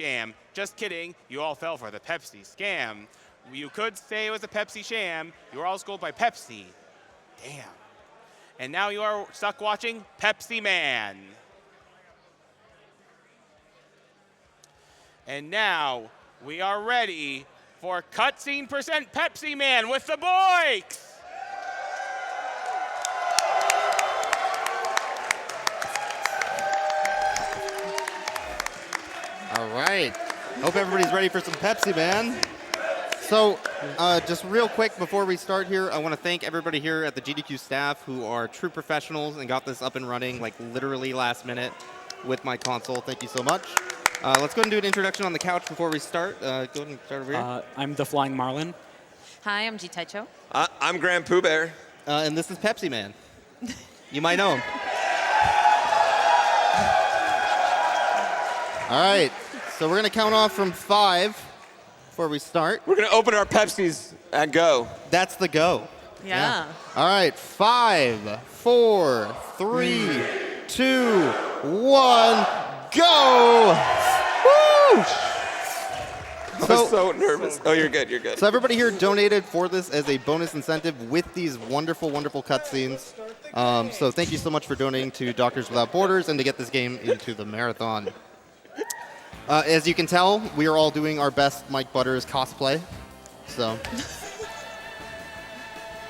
Scam. Just kidding. You all fell for the Pepsi scam. You could say it was a Pepsi sham. You were all schooled by Pepsi. Damn. And now you are stuck watching Pepsi Man. And now we are ready for Cutscene Percent Pepsi Man with the Boyks. All right. Hope everybody's ready for some Pepsi Man. So, just real quick before we start here, I want to thank everybody here at the GDQ staff who are true professionals and got this up and running like literally last minute with my console. Thank you so much. Let's go ahead and do an introduction on the couch before we start. Go ahead and start over here. I'm the Flying Marlin. Hi, I'm Ji Taicho. I'm Grand Pooh Bear. And this is Pepsi Man. You might know him. All right. So we're going to count off from 5 before we start. We're going to open our Pepsis and go. That's the go. Yeah. All right. 5, 4, 3, 2, 1, go! Woo! I'm so nervous. Oh, you're good. You're good. So everybody here donated for this as a bonus incentive with these wonderful, wonderful cutscenes. So thank you so much for donating to Doctors Without Borders and to get this game into the marathon. As you can tell, we are all doing our best Mike Butters cosplay. So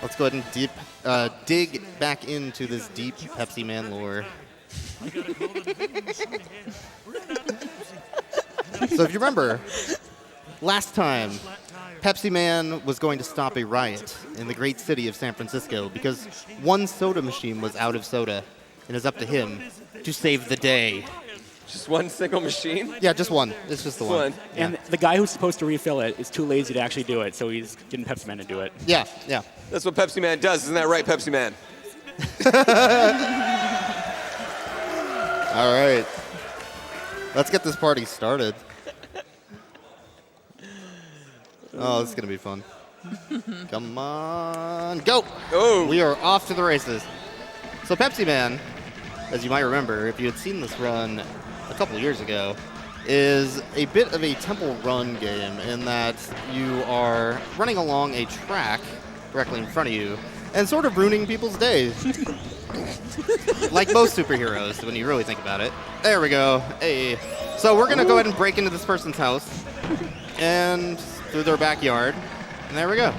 let's go ahead and dig back into this deep Pepsi Man lore. So if you remember, last time, Pepsi Man was going to stop a riot in the great city of San Francisco because one soda machine was out of soda, and it's up to him to save the day. Just one single machine? Yeah, just one. It's just the one. Yeah. And the guy who's supposed to refill it is too lazy to actually do it, so he's getting Pepsi Man to do it. Yeah, yeah. That's what Pepsi Man does. Isn't that right, Pepsi Man? All right. Let's get this party started. Oh, this is going to be fun. Come on. Go! Oh. We are off to the races. So Pepsi Man, as you might remember, if you had seen this run a couple of years ago, is a bit of a temple run game in that you are running along a track directly in front of you and sort of ruining people's days. Like most superheroes, when you really think about it. There we go. Hey. So we're going to go ahead and break into this person's house and through their backyard. And there we go.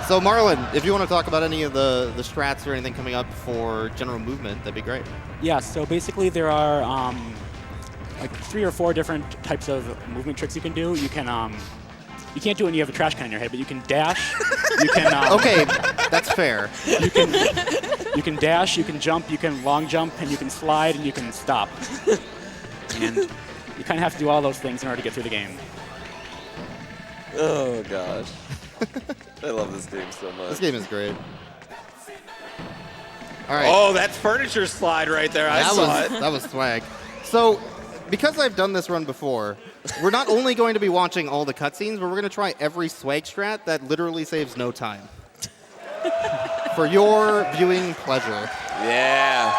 So Marlon, if you want to talk about any of the strats or anything coming up for general movement, that'd be great. Yeah, so basically there are like 3 or 4 different types of movement tricks you can do. You can you can't do it when you have a trash can in your head, but you can dash. You can okay, that's fair. You can dash, you can jump, you can long jump, and you can slide, and you can stop. And you kind of have to do all those things in order to get through the game. Oh, gosh. I love this game so much. This game is great. All right. Oh, that furniture slide right there. I saw it. That was swag. So, because I've done this run before, we're not only going to be watching all the cutscenes, but we're going to try every swag strat that literally saves no time. For your viewing pleasure. Yeah.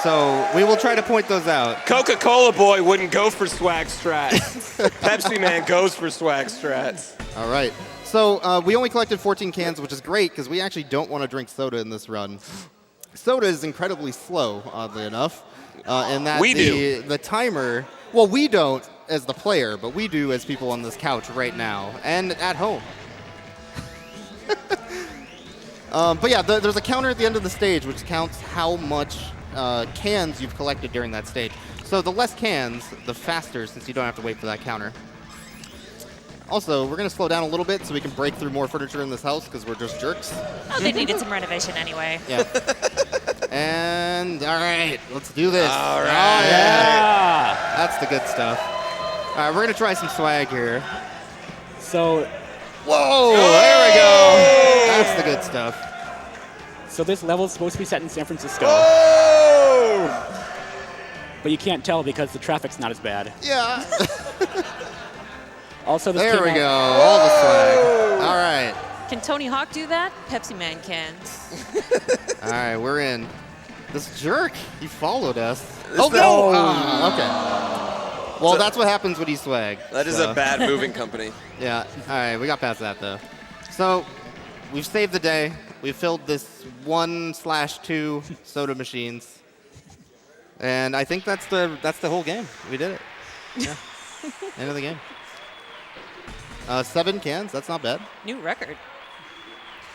So, we will try to point those out. Coca-Cola boy wouldn't go for swag strats. Pepsi Man goes for swag strats. All right. So, we only collected 14 cans, which is great because we actually don't want to drink soda in this run. Soda is incredibly slow, oddly enough. And that the timer, well, we don't as the player, but we do as people on this couch right now and at home. But yeah, there's a counter at the end of the stage which counts how much cans you've collected during that stage. So the less cans, the faster, since you don't have to wait for that counter. Also, we're going to slow down a little bit so we can break through more furniture in this house because we're just jerks. Oh, they needed some renovation anyway. Yeah. And, all right, let's do this. All right. Oh, yeah. That's the good stuff. All right, we're going to try some swag here. So, Whoa, there we go. That's the good stuff. so this level is supposed to be set in San Francisco, Oh! but you can't tell because the traffic's not as bad. Yeah. Also, this There came we out- go. All the swag. All right. Can Tony Hawk do that? Pepsi Man can. All right, we're in. This jerk, he followed us. This Oh, the- no! Okay. Well, that's what happens when you swag. That is so. a bad moving company. Yeah, all right, we got past that, though. So, we've saved the day. We've filled this 1/2 soda machines. And I think that's the whole game. We did it. Yeah. End of the game. 7 cans, that's not bad. New record.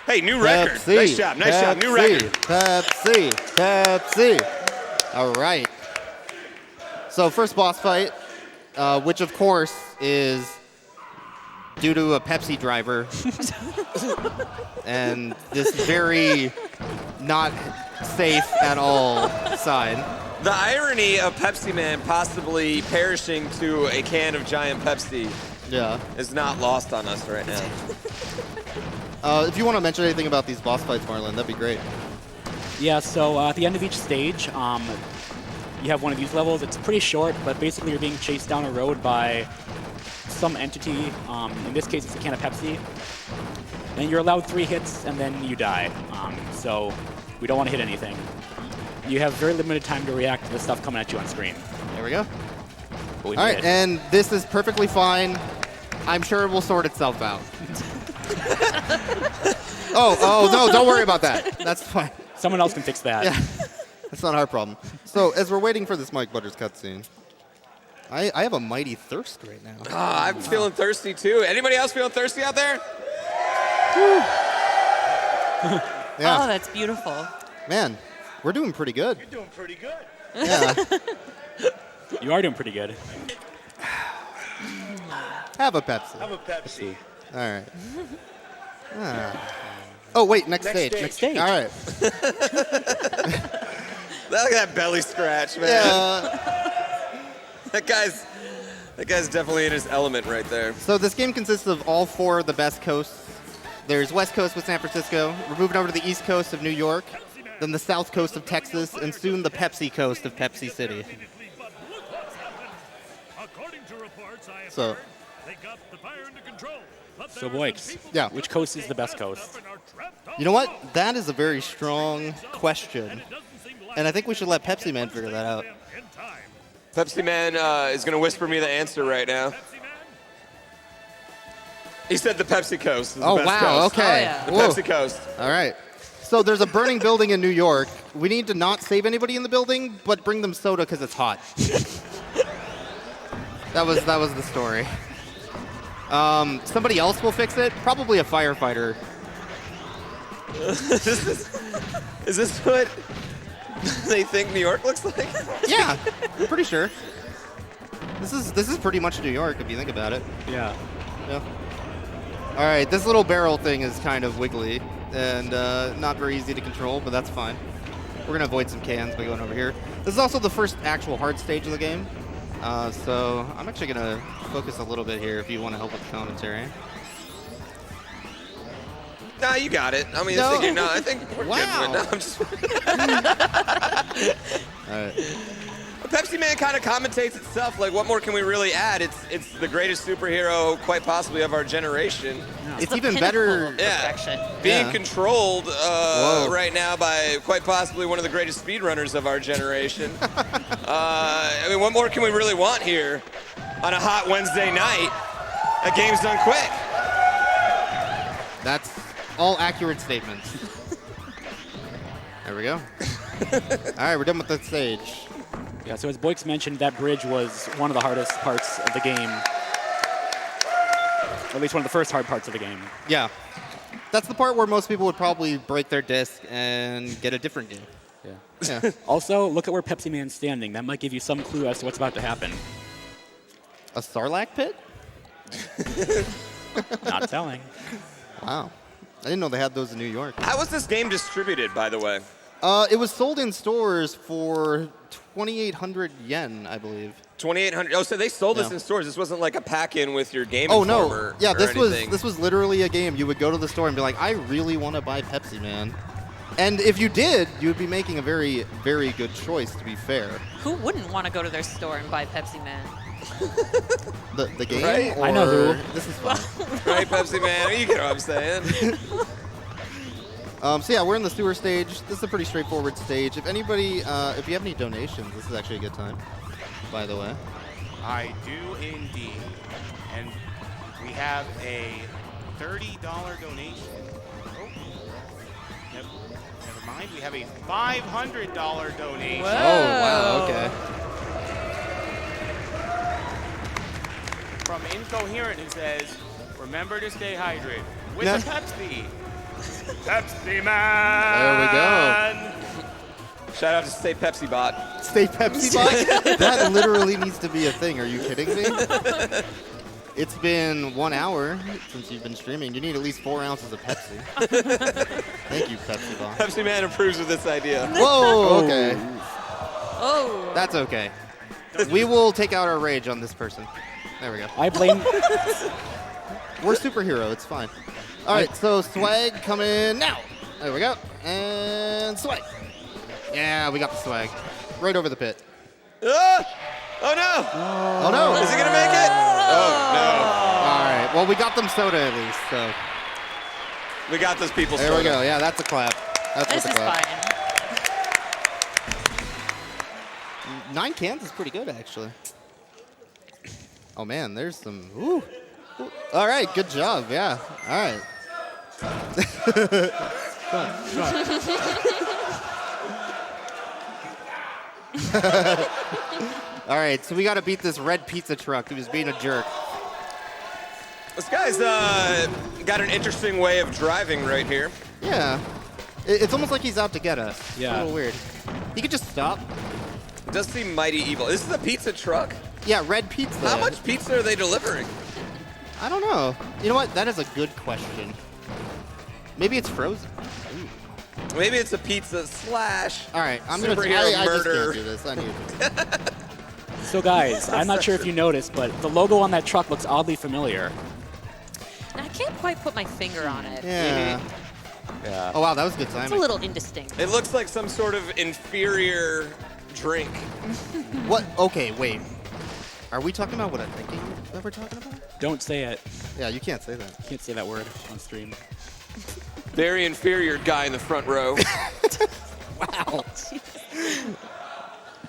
Hey, new record. Pepsi, Nice job. Nice job. New Pepsi, record. Pepsi, Pepsi. All right. So first boss fight, which of course is due to a Pepsi driver and this very not safe at all sign. The irony of Pepsi Man possibly perishing to a can of giant Pepsi Yeah. is not lost on us right now. If you want to mention anything about these boss fights, Marlon, that'd be great. Yeah, so at the end of each stage, you have one of these levels. It's pretty short, but basically you're being chased down a road by some entity. In this case, it's a can of Pepsi. And you're allowed 3 hits, and then you die. So we don't want to hit anything. You have very limited time to react to the stuff coming at you on screen. There we go. But we All made right, it. and this is perfectly fine. I'm sure it will sort itself out. Oh, no, don't worry about that. That's fine. Someone else can fix that. Yeah, that's not our problem. So as we're waiting for this Mike Butters cutscene, I have a mighty thirst right now. I'm feeling thirsty too. Anybody else feeling thirsty out there? Yeah, Oh, that's beautiful. man, we're doing pretty good. You're doing pretty good. Yeah, You are doing pretty good. have a Pepsi. Have a Pepsi. All right. Ah. Oh wait, next stage. Next stage. All right. Look at that belly scratch, man. Yeah. That guy's definitely in his element right there. So this game consists of all 4 of the best coasts. There's West Coast with San Francisco. We're moving over to the East Coast of New York, then the South Coast of Texas, and soon the Pepsi Coast of Pepsi City. According to reports I have So- heard, they got the fire under control. But So, there are Boyks, some people Yeah. which coast is the best coast? and are trapped on You know what? That is a very strong question. and it doesn't seem like And I think we should let Pepsi Man figure that out. in time. Pepsi Man is going to whisper me the answer right now. Pepsi Man, He said the Pepsi Coast is the Oh, best wow. coast. Okay. Oh, yeah. The Whoa. Pepsi Coast. All right. So there's a burning building in New York. We need to not save anybody in the building, but bring them soda because it's hot. That was the story. Somebody else will fix it. Probably a firefighter. Is this what they think New York looks like? Yeah, I'm pretty sure. This is pretty much New York if you think about it. Yeah. Yeah. All right, this little barrel thing is kind of wiggly and not very easy to control, but that's fine. We're gonna avoid some cans by going over here. This is also the first actual hard stage of the game, so I'm actually gonna focus a little bit here if you want to help with the commentary. Nah, you got it. I mean, No. I think we're Wow. good. No, I'm just, All right. Pepsi Man kind of commentates itself. Like, what more can we really add? It's the greatest superhero, quite possibly, of our generation. It's the even pinnacle better. of Yeah. perfection. Being Yeah. controlled Whoa. right now by quite possibly one of the greatest speedrunners of our generation. I mean, what more can we really want here on a hot Wednesday night? That game's done quick. That's all accurate statements. There we go. All right, we're done with that stage. Yeah, so as Boyks mentioned, that bridge was one of the hardest parts of the game. Or at least one of the first hard parts of the game. Yeah. That's the part where most people would probably break their disc and get a different game. Yeah. Yeah. Also, look at where Pepsi Man's standing. That might give you some clue as to what's about to happen. A Sarlacc pit? Not telling. Wow. I didn't know they had those in New York. How was this game distributed, by the way? It was sold in stores for 2,800 yen, I believe. 2,800. Oh, so they sold this Yeah. in stores. This wasn't like a pack-in with your Game Oh Informer no! Yeah, or this anything. was literally a game. You would go to the store and be like, I really want to buy Pepsi Man, and if you did, you would be making a very, very good choice. To be fair, Who wouldn't want to go to their store and buy Pepsi Man? the game. Right? Or I know who. This is fun. Right, Pepsi Man? You get what I'm saying? So yeah, we're in the sewer stage. This is a pretty straightforward stage. If anybody, if you have any donations, this is actually a good time, by the way. I do indeed. And we have a $30 donation. Oh, never mind. We have a $500 donation. Whoa. Oh, wow, okay. From Incoherent, who says, remember to stay hydrated with Yeah. a Pepsi. Pepsi Man. There we go. Shout out to Stay Pepsi Bot. Stay Pepsi Bot? That literally needs to be a thing. Are you kidding me? It's been 1 hour since you've been streaming. You need at least 4 ounces of Pepsi. Thank you, Pepsi Bot. Pepsi Man approves of this idea. Whoa, okay. Oh. That's okay. We will take out our rage on this person. There we go. I blame. We're superhero. It's fine. All right, so swag coming now. There we go. And swag. Yeah, we got the swag. Right over the pit. Ah! Oh no! Oh, no. Is he gonna make it? Oh All right. Well, we got them soda at least, so. no! We got those people. There we soda. go. Yeah, that's a clap. That's This with is a clap. fine. 9 cans is pretty good, actually. Oh, man, there's some. Ooh. Ooh. All right, good job. Yeah. All right. All right, so we got to beat this red pizza truck who's being a jerk. This guy's got an interesting way of driving right here. Yeah. It's almost like he's out to get us. Yeah. It's a little weird. He could just stop. It does seem mighty evil. This is a pizza truck. Yeah, red pizza. How much pizza are they delivering? I don't know. You know what? That is a good question. Maybe it's frozen. Maybe it's a pizza slash. All right, I'm gonna. Superhero I just murder. can't do this. I need to. So guys, I'm not sure if you noticed, but the logo on that truck looks oddly familiar. And I can't quite put my finger on it. Yeah. Yeah. Oh wow, that was good It's a timing. little indistinct. It looks like some sort of inferior drink. What? Okay, wait. Are we talking about what I'm thinking that we're talking about? Don't say it. Yeah, you can't say that. Can't say that word on stream. Very inferior guy in the front row. Wow.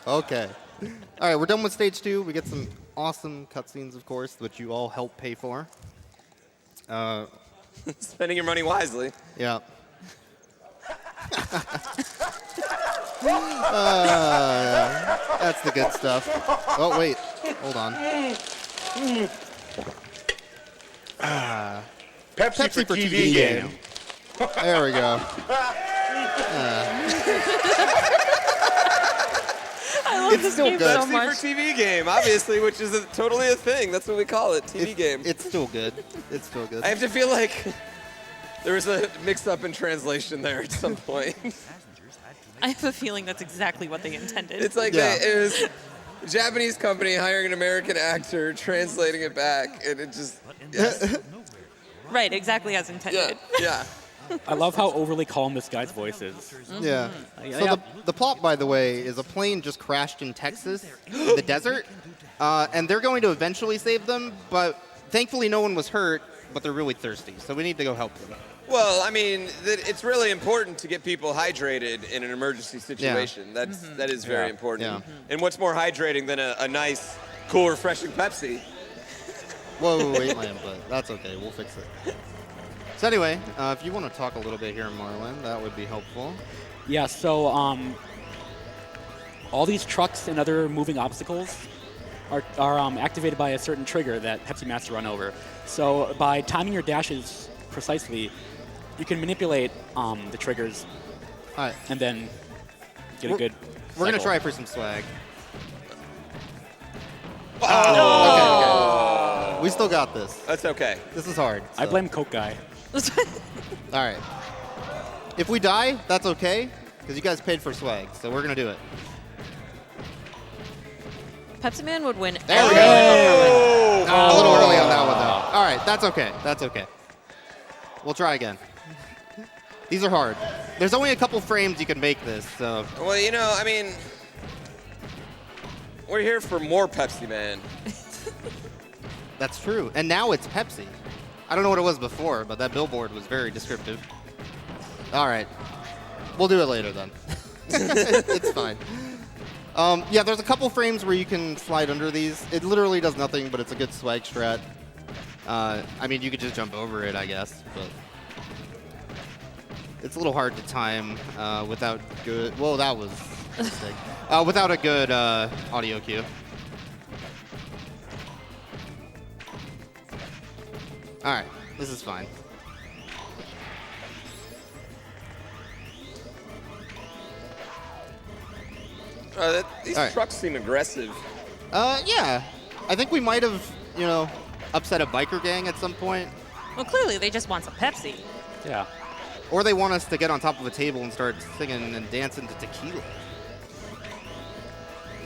Okay. All right, we're done with stage 2. We get some awesome cutscenes, of course, which you all help pay for. Spending your money wisely. Yeah. That's the good stuff. Oh, wait. Hold on. Pepsi for TV game. There we go. I love It's this still game good. so Pepsi much. for TV game, obviously, which is totally a thing. That's what we call it, TV game. It's still good. It's still good. I have to feel like there was a mix-up in translation there at some point. I have a feeling that's exactly what they intended. It's like Yeah. it was a Japanese company hiring an American actor, translating it back, and it just right, exactly as intended. yeah. I love how overly calm this guy's voice is. Yeah. Yeah, So yeah. the plot, by the way, is a plane just crashed in Texas, in the desert, and they're going to eventually save them, but thankfully no one was hurt, but they're really thirsty, so we need to go help them. Well, I mean, it's really important to get people hydrated in an emergency situation. That is very Yeah. important. Yeah. And what's more hydrating than a nice, cool, refreshing Pepsi? Whoa, wait, my input. That's okay. We'll fix it. So anyway, if you want to talk a little bit here, Marlon, that would be helpful. Yeah, so all these trucks and other moving obstacles are activated by a certain trigger that Pepsi Man has to run over. So by timing your dashes precisely, you can manipulate the triggers All right. and then get a good We're going to cycle. try for some swag. Oh! Okay. We still got this. That's okay. This is hard. I so. blame Coke Guy. All right. If we die, that's okay, because you guys paid for swag, so we're going to do it. Pepsi Man would win. There we go. A little early on that one, though. All right, that's okay. That's okay. We'll try again. These are hard. There's only a couple frames you can make this, so. Well, you know, I mean, we're here for more Pepsi Man. That's true. And now it's Pepsi. I don't know what it was before, but that billboard was very descriptive. All right. We'll do it later then. It's fine. Yeah, there's a couple frames where you can slide under these. It literally does nothing, but it's a good swag strat. I mean, you could just jump over it, I guess, but it's a little hard to time without good. Well, that was a mistake. Without a good audio cue. All right, this is fine. These All right. trucks seem aggressive. Yeah. I think we might have, you know, upset a biker gang at some point. Well, clearly they just want some Pepsi. Yeah. Or they want us to get on top of a table and start singing and dancing to tequila.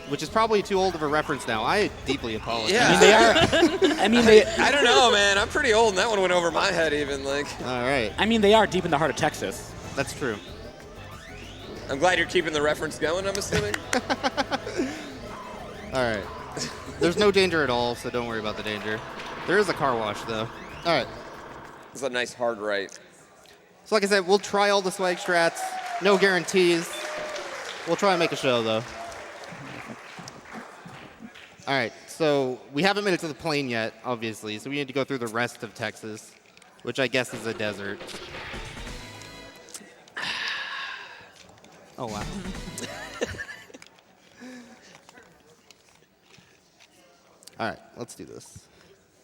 Which is probably too old of a reference now. I deeply apologize. Yeah. I mean, they are. I mean, they. I don't know, man. I'm pretty old, and that one went over my head even. Like, All right. I mean, they are deep in the heart of Texas. That's true. I'm glad you're keeping the reference going, I'm assuming. All right. There's no danger at all, so don't worry about the danger. There is a car wash, though. All right. It's a nice hard right. So like I said, we'll try all the swag strats. No guarantees. We'll try and make a show, though. All right, so we haven't made it to the plane yet, obviously, so we need to go through the rest of Texas, which I guess is a desert. Oh, wow. All right, let's do this.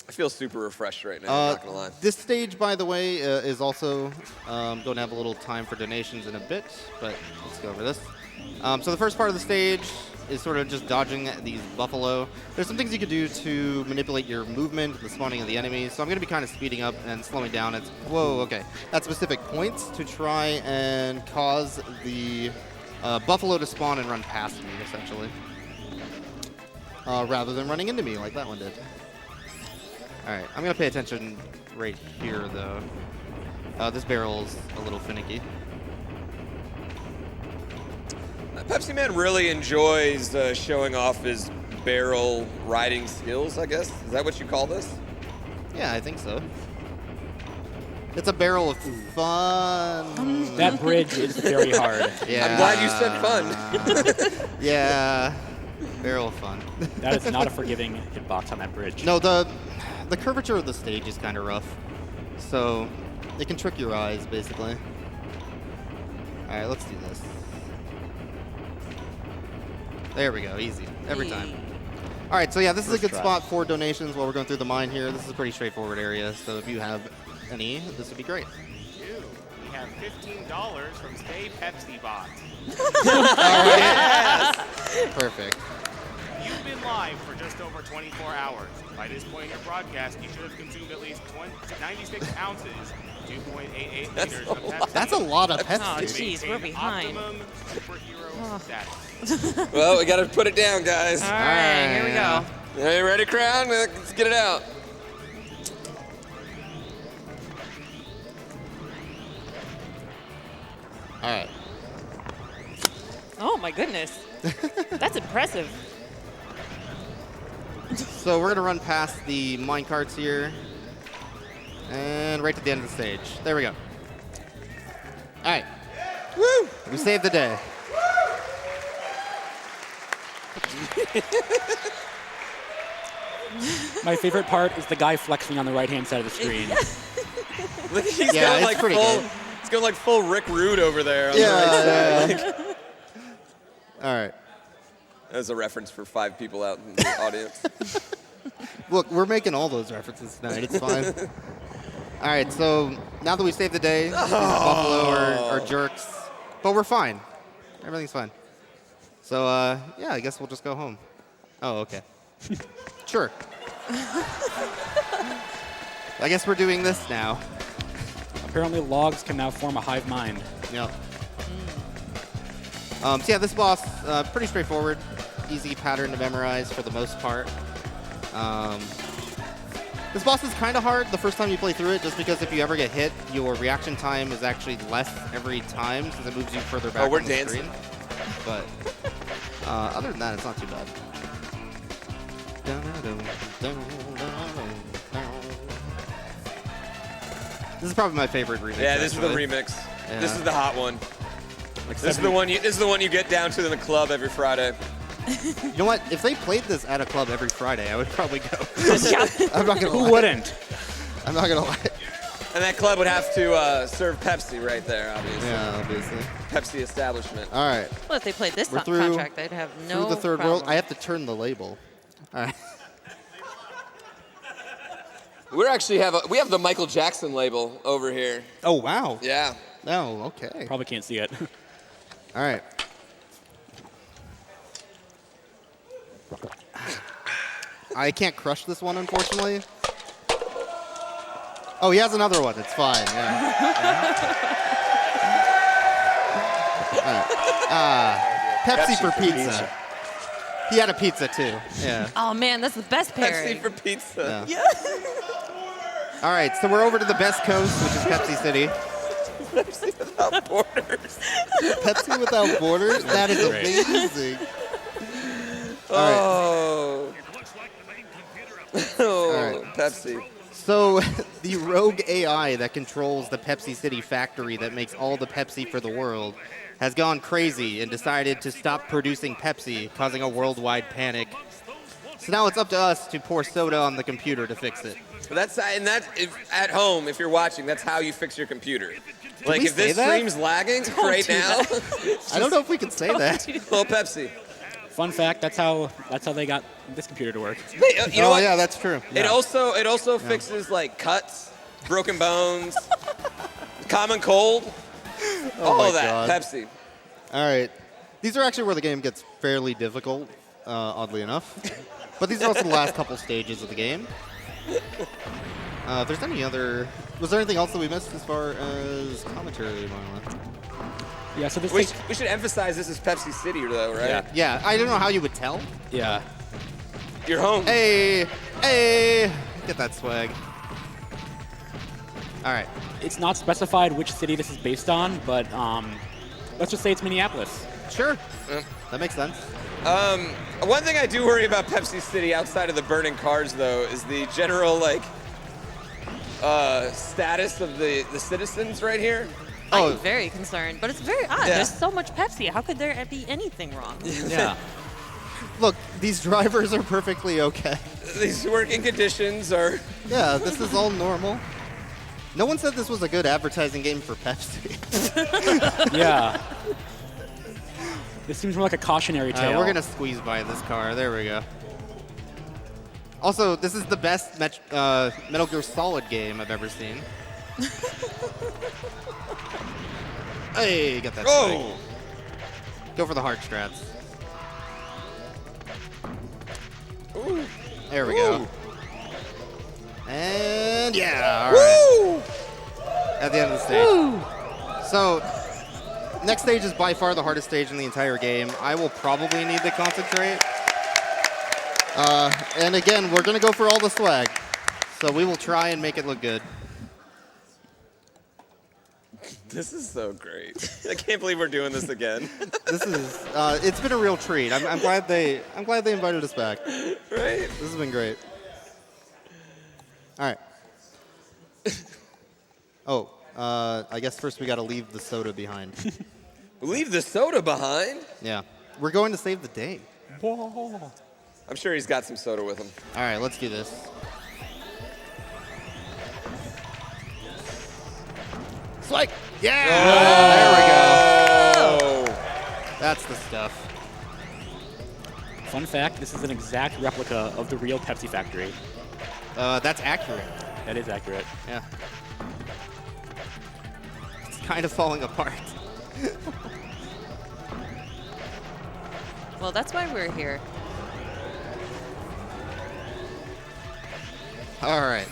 I feel super refreshed right now, I'm not going to lie. This stage, by the way, is also going to have a little time for donations in a bit, but let's go over this. So the first part of the stage is sort of just dodging these buffalo. There's some things you could do to manipulate your movement, the spawning of the enemies. So I'm going to be kind of speeding up and slowing down at specific points to try and cause the buffalo to spawn and run past me, essentially, rather than running into me like that one did. All right, I'm going to pay attention right here, though. This barrel's a little finicky. Pepsi Man really enjoys showing off his barrel riding skills, I guess. Is that what you call this? Yeah, I think so. It's a barrel of fun. That bridge is very hard. Yeah. I'm glad you said fun. Yeah, barrel of fun. That is not a forgiving hitbox on that bridge. No, the curvature of the stage is kind of rough, so it can trick your eyes, basically. All right, let's do this. There we go, easy, every time. All right, so yeah, this is a good spot for donations while we're going through the mine here. This is a pretty straightforward area, so if you have any, this would be great. We have $15 from Stay Pepsi Bot. Yes! Perfect. You've been live for just over 24 hours. By this point in your broadcast, you should have consumed at least 96 ounces, 2.88 liters of Pepsi. That's a lot of Oh, Pepsi. jeez, we're behind. Optimum superhero status. Well, we got to put it down, guys. All right, here we go. Are you ready, crowd? Let's get it out. All right. Oh my goodness. That's impressive. So we're gonna run past the mine carts here, and right to the end of the stage. There we go. All right. Woo! We saved the day. My favorite part is the guy flexing on the right-hand side of the screen. Look, he's Yeah, going it's like pretty full. good. He's going like full Rick Rude over there on the right side. Like, All right. that was a reference for 5 people out in the audience. Look, we're making all those references tonight. It's fine. All right, so now that we saved the day, these buffalo are jerks, but we're fine. Everything's fine. So, yeah, I guess we'll just go home. Oh, okay. Sure. I guess we're doing this now. Apparently, logs can now form a hive mind. Yep. So yeah, this boss, pretty straightforward. Easy pattern to memorize for the most part. This boss is kind of hard the first time you play through it, just because if you ever get hit, your reaction time is actually less every time since it moves you further back we're on the dancing. screen. But other than that, it's not too bad. This is probably my favorite remix. Yeah, this is the actually. remix. Yeah. This is the hot one. Like This is the one. This is the one you get down to in the club every Friday. You know what? If they played this at a club every Friday, I would probably go. Yeah. I'm not gonna lie. Who wouldn't? I'm not gonna lie. And that club would have to serve Pepsi right there, obviously. Yeah, obviously. Pepsi establishment. All right. Well, if they played this We're through- contract, they'd have no Through the third problem. world, I have to turn the label. All right. We actually have the Michael Jackson label over here. Oh wow. Yeah. Oh, okay. Probably can't see it. All right. I can't crush this one, unfortunately. Oh, he has another one. It's fine. Yeah. All right. Pepsi for pizza. He had a pizza too. Yeah. Oh man, that's the best pairing. Pepsi for pizza. Yeah. All right, so we're over to the best coast, which is Pepsi City. Pepsi without borders. Pepsi without borders? That is Great. amazing. Oh. It looks like the main computer up Oh, All right. Pepsi. So the rogue AI that controls the Pepsi City factory that makes all the Pepsi for the world has gone crazy and decided to stop producing Pepsi, causing a worldwide panic. So now it's up to us to pour soda on the computer to fix it. That's at home. If you're watching, that's how you fix your computer. Like we if this say that? stream's lagging right do now, I don't know if we can say that. little Pepsi. Fun fact: that's how they got this computer to work. Hey, you know Oh what? yeah, that's true. It also fixes like cuts, broken bones, common cold, all my of that. God. Pepsi. All right. These are actually where the game gets fairly difficult, oddly enough. But these are also the last couple stages of the game. If there's any other... Was there anything else that we missed as far as commentary? Yeah. So this We takes, should emphasize this is Pepsi City, though, right? Yeah. Yeah, I don't know how you would tell. yeah. You're home. Hey! Hey! Get that swag. All right. It's not specified which city this is based on, but let's just say it's Minneapolis. Sure. That makes sense. One thing I do worry about Pepsi City outside of the burning cars, though, is the general status of the citizens right here. Oh. I'm very concerned, but it's very odd. Yeah. There's so much Pepsi. How could there be anything wrong? Yeah. Look, these drivers are perfectly okay. These working conditions are. Yeah, this is all normal. No one said this was a good advertising game for Pepsi. Yeah. This seems more like a cautionary tale. We're gonna squeeze by this car. There we go. Also, this is the best Metal Gear Solid game I've ever seen. Hey, got that. Oh! Swing. Go for the hard strats. Ooh. There we go. Ooh. And yeah, all right. Woo! At the end of the stage. So, next stage is by far the hardest stage in the entire game. I will probably need to concentrate. And again, we're going to go for all the swag. So we will try and make it look good. This is so great. I can't believe we're doing this again. This is, it's been a real treat. I'm glad they invited us back. Right? This has been great. All right. Oh, I guess first we got to leave the soda behind. Leave the soda behind. Yeah. We're going to save the day. I'm sure he's got some soda with him. All right, let's do this. Swag! Yeah! There we go. Oh. That's the stuff. Fun fact: this is an exact replica of the real Pepsi factory. That's accurate. That is accurate. Yeah. It's kind of falling apart. Well, that's why we're here. All right.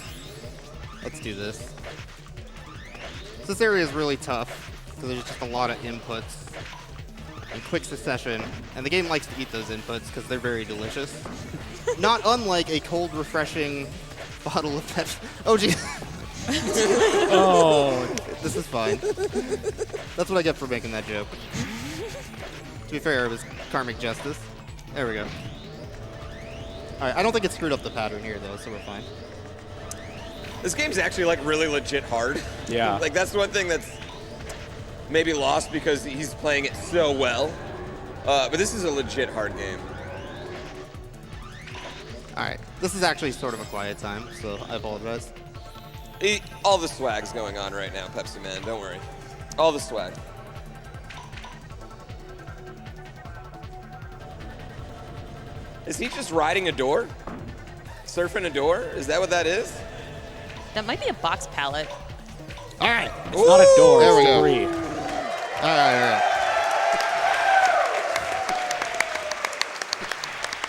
Let's do this. This area is really tough because there's just a lot of inputs in quick succession, and the game likes to eat those inputs because they're very delicious. Not unlike a cold, refreshing bottle of Pepsi. Oh, gee. Oh. This is fine. That's what I get for making that joke. To be fair, it was karmic justice. There we go. All right, I don't think it screwed up the pattern here, though, so we're fine. This game's actually like really legit hard. Yeah. Like that's one thing that's maybe lost because he's playing it so well. But this is a legit hard game. All right, this is actually sort of a quiet time, so I apologize. All the swag's going on right now, Pepsi Man. Don't worry. All the swag. Is he just riding a door? Surfing a door? Is that what that is? That might be a box pallet. All right. It's not a door, There we it's go. debris. All right.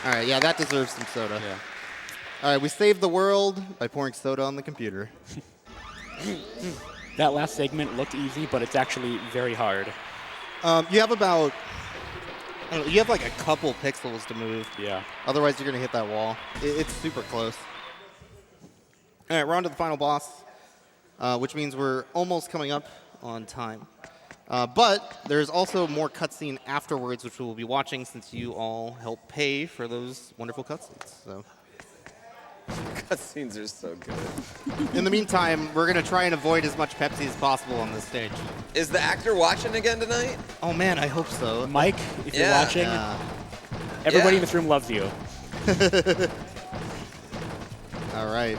All right, yeah, that deserves some soda. Yeah. All right, we saved the world by pouring soda on the computer. That last segment looked easy, but it's actually very hard. You have about, I don't know, you have like a couple pixels to move. Yeah. Otherwise, you're going to hit that wall. It's super close. All right, we're on to the final boss, which means we're almost coming up on time. But there's also more cutscene afterwards, which we'll be watching since you all help pay for those wonderful cutscenes. So, Cutscenes are so good. in the meantime, we're going to try and avoid as much Pepsi as possible on this stage. Is the actor watching again tonight? Oh man, I hope so. Mike, if you're Yeah. watching, Yeah. everybody Yeah. in this room loves you. All right.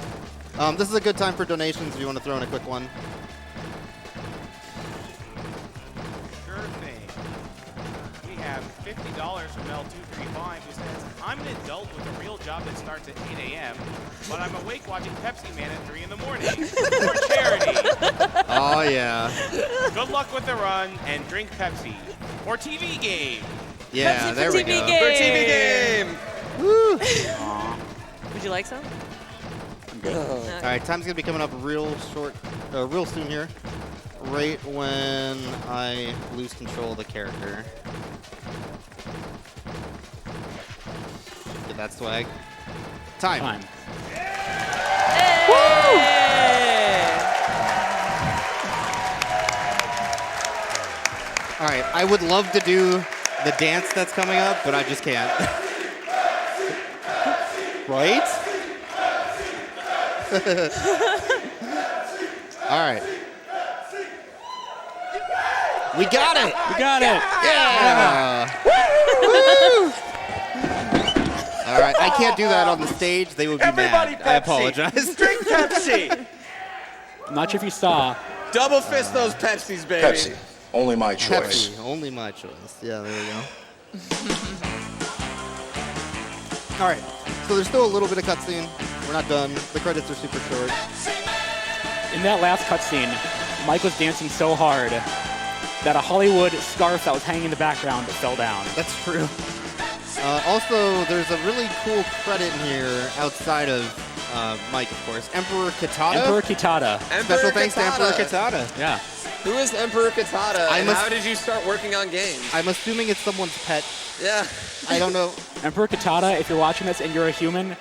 This is a good time for donations if you want to throw in a quick one. Sure thing. We have $50 from L235 who says, I'm an adult with a real job that starts at 8 a.m., but I'm awake watching Pepsi Man at 3 in the morning. For charity. Oh yeah. Good luck with the run and drink Pepsi. Or TV game. Yeah, Pepsi for there we TV go. game. For TV game! Would you like some? All right, time's gonna be coming up real soon here. Right when I lose control of the character. Get that swag. Time. Time. All right, I would love to do the dance that's coming up, but I just can't. Right? All right. We got it. We got it. Yeah. Woo! All right, I can't do that on the stage. They would be Everybody mad. I Pepsi. apologize. Drink Pepsi! I'm not sure if you saw, Double fist those Pepsis, baby. Pepsi, only my choice. Pepsi, only my choice. Yeah, there we go. All right, so there's still a little bit of cutscene. We're not done. The credits are super short. in that last cutscene, Mike was dancing so hard that a Hollywood scarf that was hanging in the background fell down. That's true. Also, there's a really cool credit in here outside of Mike, of course. Emperor Kitata. Emperor Kitata. Special thanks to Emperor Kitata. Yeah. Who is Emperor Kitata, I and must- how did you start working on games? I'm assuming it's someone's pet. Yeah. I don't know. Emperor Kitata, if you're watching this and you're a human,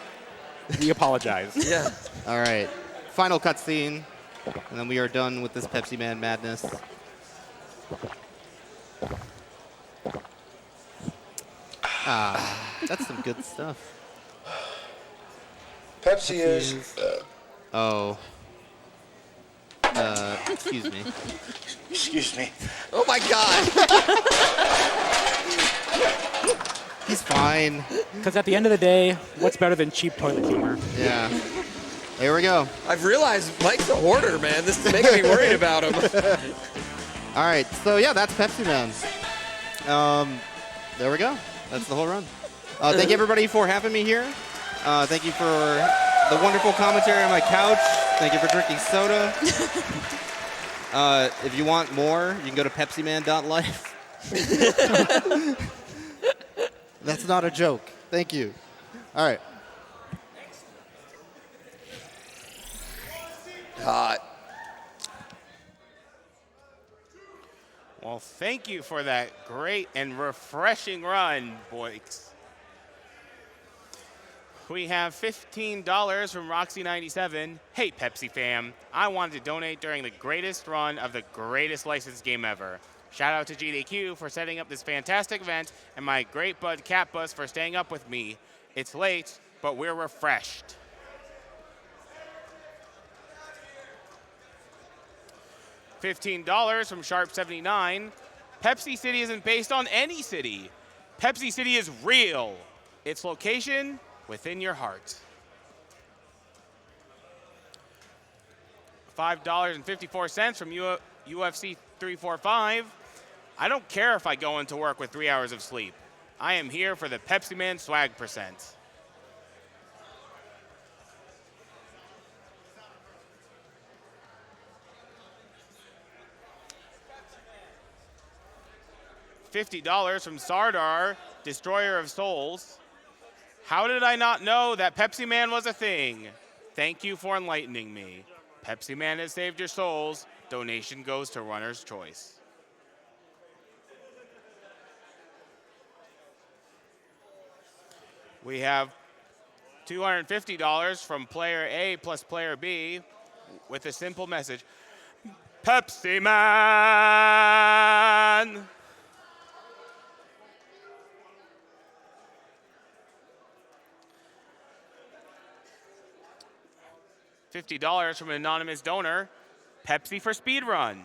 we apologize. Yeah. All right. Final cutscene, and then we are done with this Pepsi Man madness. Ah, that's some good stuff. Pepsi is. Oh. Excuse me. Excuse me. Oh my God. He's fine. Because at the end of the day, what's better than cheap toilet humor? Yeah. Here we go. I've realized Mike's a hoarder, man. This is making me worried about him. All right. So yeah, that's Pepsi Man. There we go. That's the whole run. Thank you everybody for having me here. Thank you for the wonderful commentary on my couch. Thank you for drinking soda. If you want more, you can go to pepsiman.life. That's not a joke. Thank you. All right. Hot. Well, thank you for that great and refreshing run, boys. We have $15 from Roxy97. Hey, Pepsi fam. I wanted to donate during the greatest run of the greatest licensed game ever. Shout out to GDQ for setting up this fantastic event and my great bud Catbus for staying up with me. It's late, but we're refreshed. $15 from Sharp79. Pepsi City isn't based on any city. Pepsi City is real. Its location within your heart. $5.54 from UFC 345. I don't care if I go into work with 3 hours of sleep. I am here for the Pepsiman swag percent. $50 from Sardar, Destroyer of Souls. How did I not know that Pepsi Man was a thing? Thank you for enlightening me. Pepsi Man has saved your souls. Donation goes to Runner's Choice. We have $250 from player A plus player B with a simple message. Pepsi Man! $50 from an anonymous donor. Pepsi for speedrun.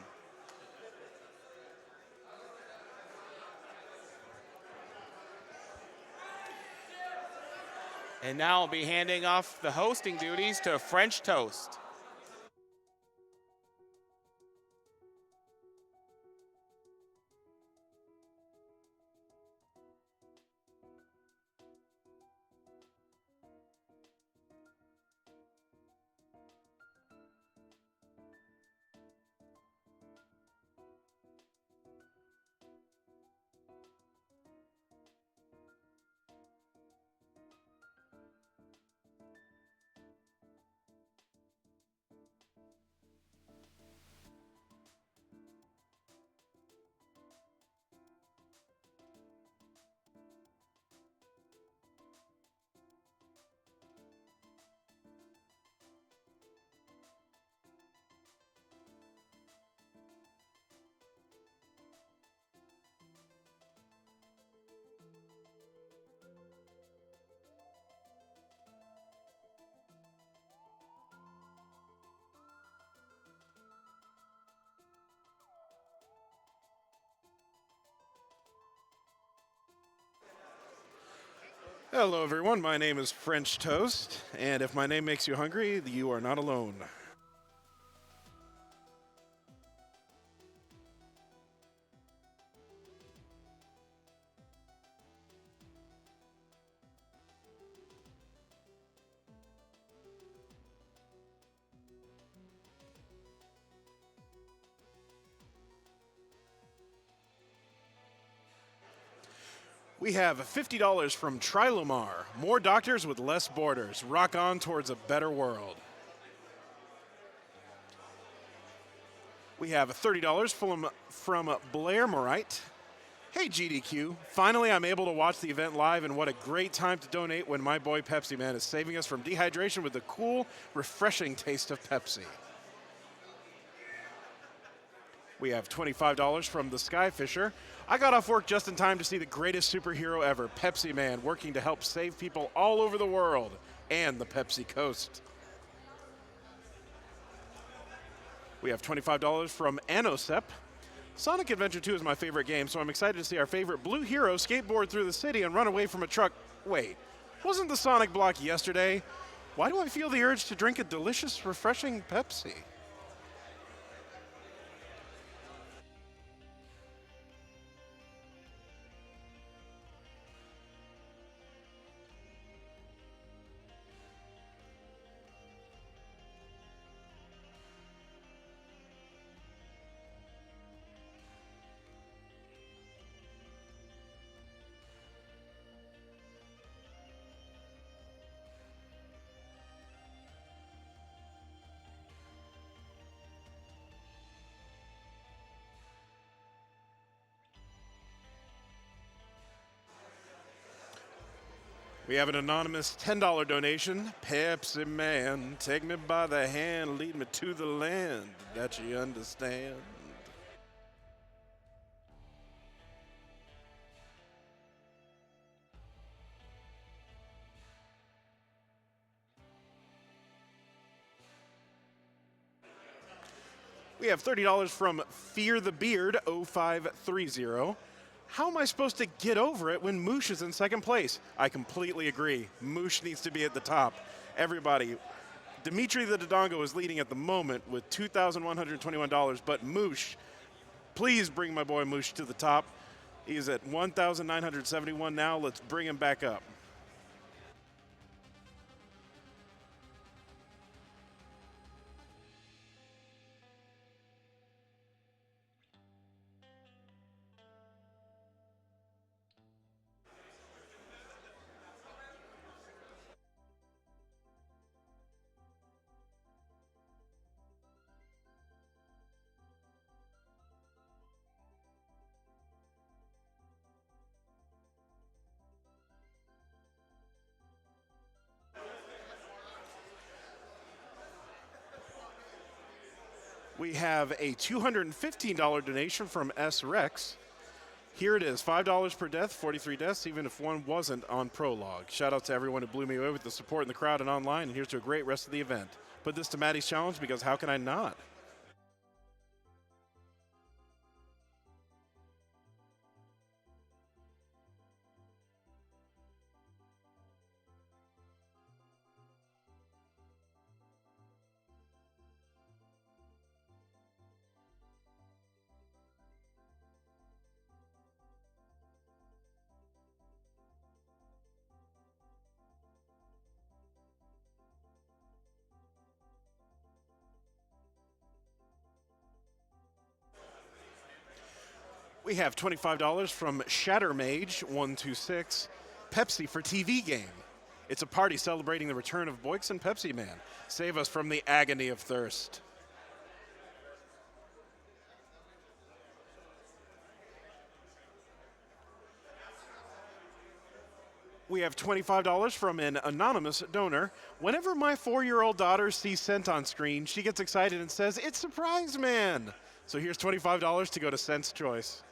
And now I'll be handing off the hosting duties to French Toast. Hello, everyone. My name is French Toast, and if my name makes you hungry, you are not alone. We have $50 from Trilomar. More doctors with less borders. Rock on towards a better world. We have $30 from Blair Morite. Hey GDQ, finally I'm able to watch the event live, and what a great time to donate when my boy Pepsi Man is saving us from dehydration with the cool, refreshing taste of Pepsi. We have $25 from the Skyfisher. I got off work just in time to see the greatest superhero ever, Pepsi Man, working to help save people all over the world and the Pepsi Coast. We have $25 from Anosep. Sonic Adventure 2 is my favorite game, so I'm excited to see our favorite blue hero skateboard through the city and run away from a truck. Wait, wasn't the Sonic block yesterday? Why do I feel the urge to drink a delicious, refreshing Pepsi? We have an anonymous $10 donation. Pepsi Man, take me by the hand, lead me to the land that you understand. We We have $30 from Fear the Beard 0530. How am I supposed to get over it when Moosh is in second place? I completely agree. Moosh needs to be at the top. Everybody, Dimitri the Dodongo is leading at the moment with $2,121, but Moosh, please bring my boy Moosh to the top. He's at 1,971 now. Let's bring him back up. We have a $215 donation from S. Rex. Here it is, $5 per death, 43 deaths, even if one wasn't on Prologue. Shout out to everyone who blew me away with the support in the crowd and online, and here's to a great rest of the event. Put this to Maddie's challenge because how can I not? We have $25 from Shattermage126, Pepsi for TV game. It's a party celebrating the return of Boyks and Pepsi Man. Save us from the agony of thirst. We have $25 from an anonymous donor. Whenever my 4-year-old daughter sees Scent on screen, she gets excited and says, "It's Surprise Man!" So here's $25 to go to Scent's Choice.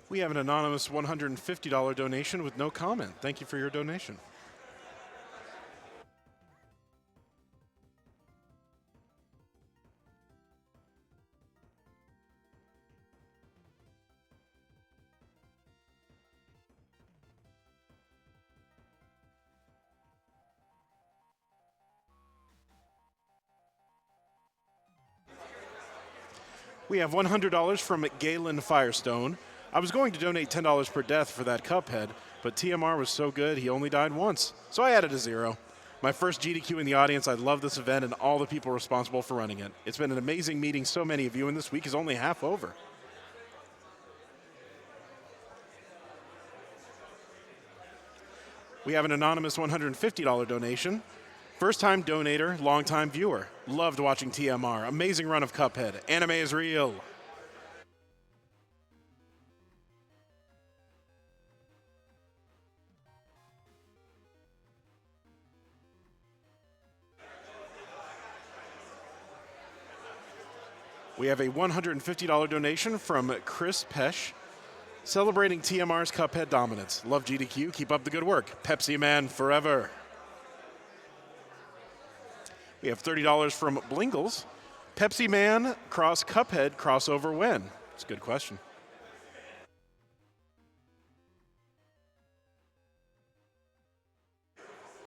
We have an anonymous $150 donation with no comment. Thank you for your donation. We have $100 from Galen Firestone. I was going to donate $10 per death for that Cuphead, but TMR was so good he only died once, so I added a zero. My first GDQ in the audience, I love this event and all the people responsible for running it. It's been an amazing meeting so many of you, and this week is only half over. We have an anonymous $150 donation. First-time donator, long-time viewer. Loved watching TMR. Amazing run of Cuphead. Anime is real. We have a $150 donation from Chris Pesh, celebrating TMR's Cuphead dominance. Love GDQ. Keep up the good work. Pepsi Man forever. We have $30 from Blingles. Pepsi Man cross Cuphead crossover when? It's a good question.